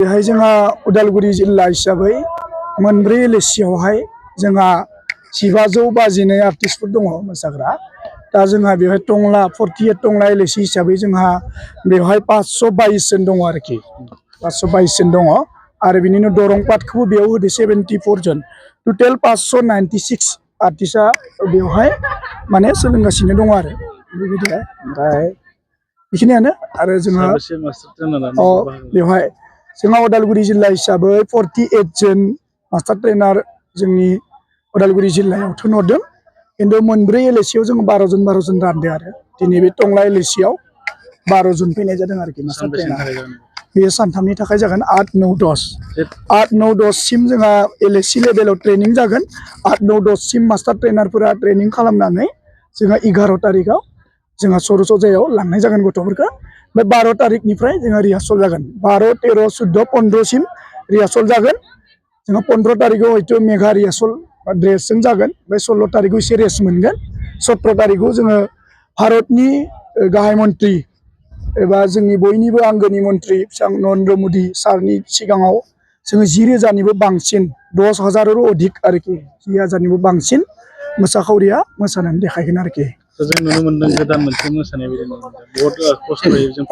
बेहाय जोंहा उदालगुरि जिल्ला हिसाबै मोनब्रै एलएसियावहाय जोंहा 1522 आर्टिस्टफोर दङ मोसाग्रा। दा जोंहा बेवहाय टंला 48 टंला एलएसि हिसाबै जोंहा बेवहाय 522 जन दङ आरोखि 522 जन दङ आरो बिनि उनाव दरं पाटखौबो बेयाव होदो 74 जन टोटेल 596 आर्टिस्टआ बेवहाय माने सोलोंगासिनो दङ आरो बेबायदि। ओमफ्राय बेखिनियानो आरो जोंहा बेवहाय जोंहा उदालगुरि जिल्ला हिसाबै 48 जन मास्टार ट्रेनार जोंनि उदालगुरि जिल्लायाव थिनहरदों। खिन्थु मोनब्रै एलएसियाव जों 12 जन रानदों आरो दिनै बे टंला एलएसियाव 12 जन फैनाय जादों आरोखि मास्टार ट्रेनार। बेयो सानथामनि थाखाय जागोन 8, 9, 10 सिम जोंहा एलएसि लेभेलाव ट्रेनिं जागोन। 8, 9, 10 सिम मास्टार ट्रेनारफोरा ट्रेनिं खालामनानै जोंहा 11 तारिखआव जोंहा सर'सजायाव लांनाय जागोन गथ'फोरखौ। ओमफ्राय 12 तारिखनिफ्राय जोंहा रिहार्सल जागोन। 12, 13, 14, 15 सिम रिहार्सल जागोन। जोंहा 15 तारिखआव हयथ' मेगा रिहार्सल ड्रेसजों जागोन। ओमफ्राय 16 तारिखआव एसे रेस्ट मोनगोन। 17 तारिखआव जोङो भारतनि गाहाय मन्त्रि एबा जोंनि बयनिबो आंगोनि मन्त्रि बिथां नरेन्द्र मदि सारनि सिगाङाव जोङो 10,000निबो बांसिन 10,000 अधिक आरोखि 10,000निबो बांसिन मोसाखावरिया मोसानानै देखायगोन आरोखि। जों नुनो मोनदों गोदान मोनसे मोसानाय बायदि बहुत खस्थ'यै जों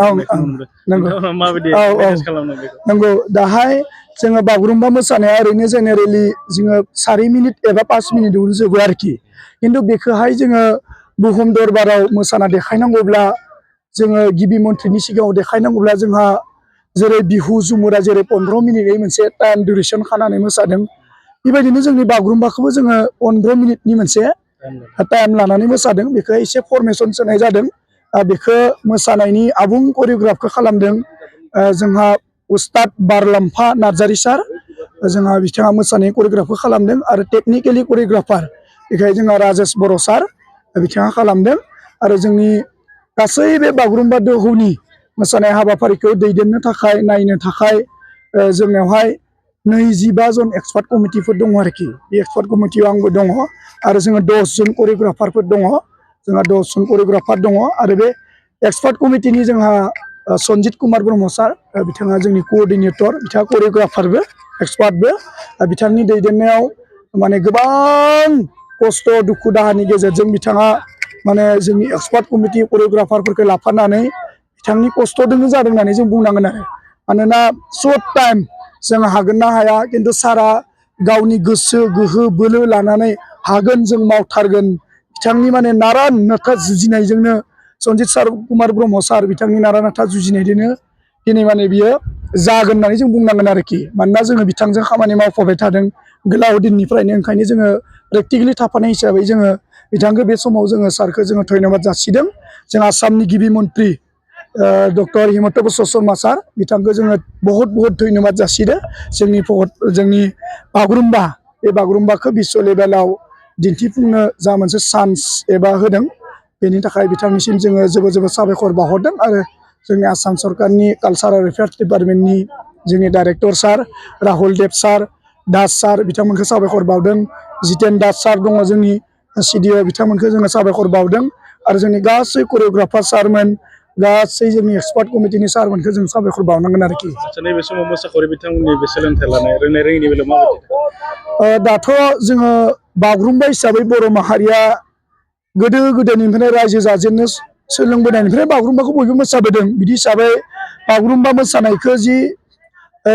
नंगौ। दाहाय जोङो बागुरुम्बा मोसानाया ओरैनो जेनेरेलि जोङो 4 मिनिट एबा 5 मिनिटआवनो जोबो आरोखि। खिन्थु बेखौहाय जोङो बुहुम दरबाराव मोसाना देखायनांगौब्ला जोङो गिबि मन्थ्रिनि सिगाङाव देखायनांगौब्ला जोंहा जेरै बिहु जुमुरा जेरै 15 मिनिटयै मोनसे टाइम डिउरेसन खानानै मोसादों। बेबायदिनो जोंनि बागुरुम्बाखौबो जोङो 15 मिनिटनि मोनसे टाइम लानानै मोसादों। बेखौ एसे फरमेसन सोनाय जादों। बेखौ मोसानायनि आबुं करिय'ग्राफखौ खालामदों जोंहा उस्ताद बारलाम्फा नार्जारि सार। जोंहा बिथाङा मोसानाय करिय'ग्राफखौ खालामदों आरो टेकनिकेलि करिय'ग्राफार बेखाय जोंहा राजेश बर' सार बिथाङा खालामदों। आरो जोंनि गासै बे बागुरुम्बा दोहौनि मोसानाय हाबाफारिखौ दैदेननो थाखाय नायनो थाखाय जोंनियावहाय 25 जन एक्सपार्ट कमिटिफोर दङ आरोखि। बे एक्सपार्ट कमिटियाव आंबो दङ आरो जोङो 10 जन करिय'ग्राफारफोर दङ। जोंहा 10 जन करिय'ग्राफार दङ आरो बे एक्सपार्ट कमिटिनि जोंहा सन्जित कुमार ब्रह्म सार बिथाङा जोंनि कअर्डिनेटर, बिथाङा करिय'ग्राफारबो एक्सपार्टबो। बिथांनि दैदेननायाव माने गोबां खस्थ' दुखु दाहानि गेजेरजों बिथाङा माने जोंनि एक्सपार्ट कमिटि करिय'ग्राफारफोरखौ लाफानानै बिथांनि खस्थ'जोंनो जादों होननानै जों बुंनांगोन आरो। मानोना सर्ट टाइम जों हागोन ना हाया खिन्थु सारा गावनि गोसो गोहो बोलो लानानै हागोन जों मावथारगोन बिथांनि माने नारा नाथा जुजिनायजोंनो सन्जित कुमार ब्रह्म सार बिथांनि नारा नाथा जुजिनायजोंनो दिनै माने बियो जागोन होननानै जों बुंनांगोन आरोखि। मानोना जोङो बिथांजों खामानि मावफाबाय थादों गोलाव दिननिफ्रायनो। ओंखायनो जोङो प्रेक्टिकेलि थाफानाय हिसाबै जोङो बिथांखौ बे समाव जोङो सारखौ जोङो धन्यबाद जासिदों। जों आसामनि गिबि मन्त्रि डक्टर हिमन्त बिश्व शर्मा सार बिथांखौ जोङो बहुत धन्यबाद जासिदों। जोंनि बागुरुम्बा बे बागुरुम्बाखौ बिश्व लेभेलाव दिन्थिफुंनो जा मोनसे चान्स एबा होदों बेनि थाखाय बिथांनिसिम जोङो जोबोद साबायखर बावहरदों। आरो जोंनि आसाम सरकारनि कालचारेल एफेयार्स डिपार्टमेन्टनि जोंनि डाइरेक्टर सार राहुल देब सार, दास सार बिथांमोनखौ साबायखर बावदों। जितेन दास सार दङ जोंनि CDO बिथांमोनखौ जोङो साबायखर बावदों। आरो जोंनि गासै करिय'ग्राफार सारमोन गासै जोंनि एक्सपार्ट कमिटिनि सारमोनखौ जों साबायखर बावनांगोन आरोखि। नैबे समाव मोसाखावरि बिथांमोननि बे सोलोंथाइ लानाय रोंनाय रोङिनि बेलायाव माबायदि? दाथ' जोङो बागुरुम्बा हिसाबै बर' माहारिया गोदो गोदायनिफ्रायनो रायजो जाजेननो सोलोंबोनायनिफ्राय बागुरुम्बाखौ बयबो मोसाबोदों। बिदि हिसाबै बागुरुम्बा मोसानायखौ जि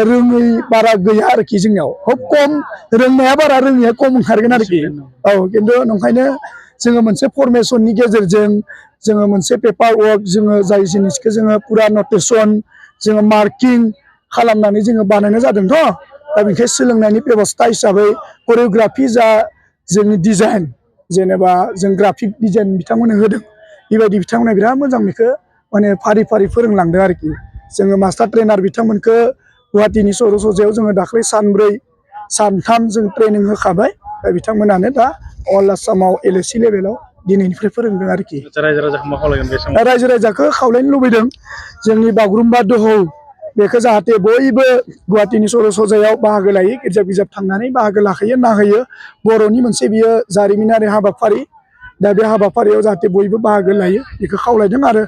रोङै बारा गैया आरोखि जोंनियाव खुब खम रोंनाया बारा रोङैया खम ओंखारगोन आरोखि। औ खिन्थु नंखायनो जोङो मोनसे फरमेसननि गेजेरजों जोङो मोनसे पेपार वर्क जोङो जाय जिनिसखौ जोङो पुरा नटेसन जोङो मार्किं खालामनानै जोङो बानायनाय जादोंथ'। दा बेनिखाय सोलोंनायनि बेबस्था हिसाबै करिय'ग्राफि जा जोंनि डिजाइन जेनेबा जों ग्राफिक डिजाइन बिथांमोननो होदों बेबायदि बिथांमोना बिराद मोजां बेखौ माने फारि फारि फोरोंलांदों आरोखि। जोङो मास्टार ट्रेनार बिथांमोनखौ गुवाहाटीनि सर'सजायाव जोङो दाख्लै सानब्रै सानथाम जों ट्रेनिं होखाबाय। बिथांमोनानो दा अल आसामाव LAC लेभेलाव दिनैनिफ्राय फोरोंदों आरोखि। रायजो राजाखौ खावलायनो लुबैदों जोंनि बागुरुम्बा दोहौ बेखौ जाहाथे बयबो गुवाहाटीनि सर'सजायाव बाहागो लायो, गिर्जा बिजाब थांनानै बाहागो लाहैयो नाहैयो। बर'नि मोनसे बियो जारिमिनारि हाबाफारि। दा बे हाबाफारियाव जाहाथे बयबो बाहागो लायो बेखौ खावलायदों। आरो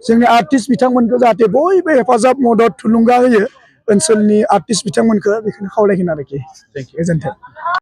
जोंनि आर्टिस्ट बिथांमोनखौ जाहाथे बयबो हेफाजाब मदद थुलुंगा होयो ओनसोलनि आर्टिस्ट बिथांमोनखौ बेखौनो खावलायगोन आरोखि थेंक इउ गोजोन्थों